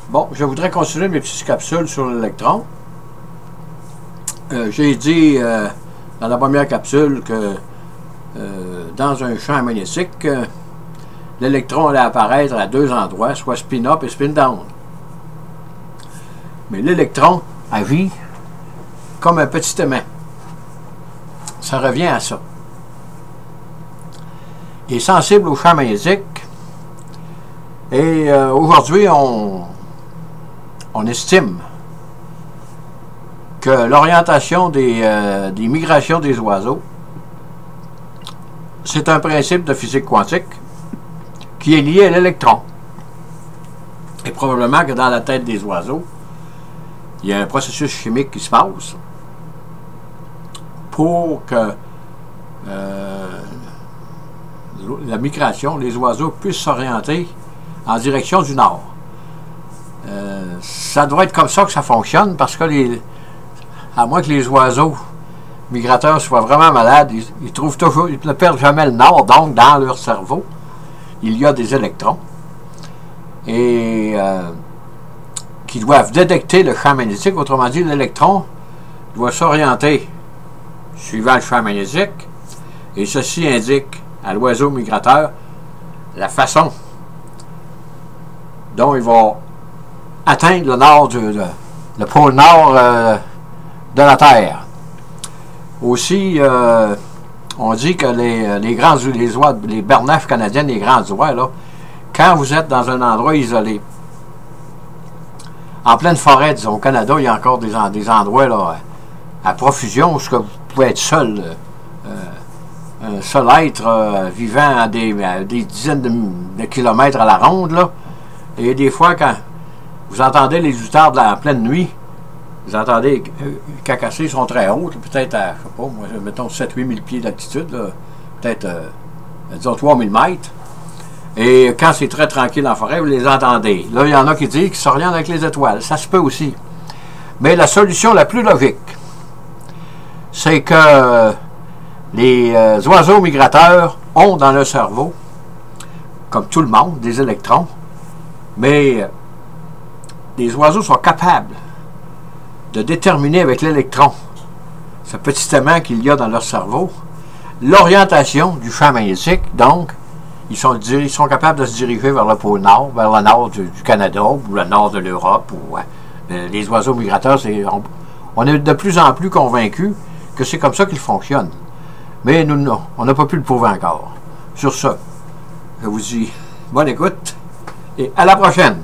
Bon, je voudrais continuer mes petites capsules sur l'électron. J'ai dit dans la première capsule que dans un champ magnétique, l'électron allait apparaître à deux endroits, soit spin-up et spin-down. Mais l'électron agit comme un petit aimant. Ça revient à ça. Il est sensible au champ magnétique. Et aujourd'hui, on estime que l'orientation des migrations des oiseaux, c'est un principe de physique quantique qui est lié à l'électron. Et probablement que dans la tête des oiseaux, il y a un processus chimique qui se passe pour que la migration, les oiseaux puissent s'orienter en direction du nord. Ça doit être comme ça que ça fonctionne, parce que à moins que les oiseaux migrateurs soient vraiment malades, ils trouvent toujours, ils ne perdent jamais le nord, donc dans leur cerveau, il y a des électrons et qui doivent détecter le champ magnétique. Autrement dit, l'électron doit s'orienter suivant le champ magnétique, et ceci indique à l'oiseau migrateur la façon dont il va atteindre le nord le pôle nord de la Terre. Aussi, on dit que les bernaches canadiennes, les grandes oies, là, quand vous êtes dans un endroit isolé, en pleine forêt, disons, au Canada, il y a encore des endroits là, à profusion où vous pouvez être seul, un seul être vivant à des dizaines de kilomètres à la ronde, là. Et des fois, quand vous entendez les hutards en pleine nuit, vous entendez les cacassés sont très hautes, peut-être à, je sais pas, moi, mettons 7-8 000 pieds d'altitude, peut-être, disons, 3 000 mètres. Et quand c'est très tranquille en forêt, vous les entendez. Là, il y en a qui disent qu'ils s'orientent avec les étoiles. Ça se peut aussi. Mais la solution la plus logique, c'est que les oiseaux migrateurs ont dans leur cerveau, comme tout le monde, des électrons, mais les oiseaux sont capables de déterminer avec l'électron, ce petit aimant qu'il y a dans leur cerveau, l'orientation du champ magnétique. Donc, ils sont capables de se diriger vers le pôle nord, vers le nord du Canada, ou le nord de l'Europe. Les oiseaux migrateurs, on est de plus en plus convaincus que c'est comme ça qu'ils fonctionnent. Mais nous, on n'a pas pu le prouver encore. Sur ce, je vous dis bonne écoute et à la prochaine!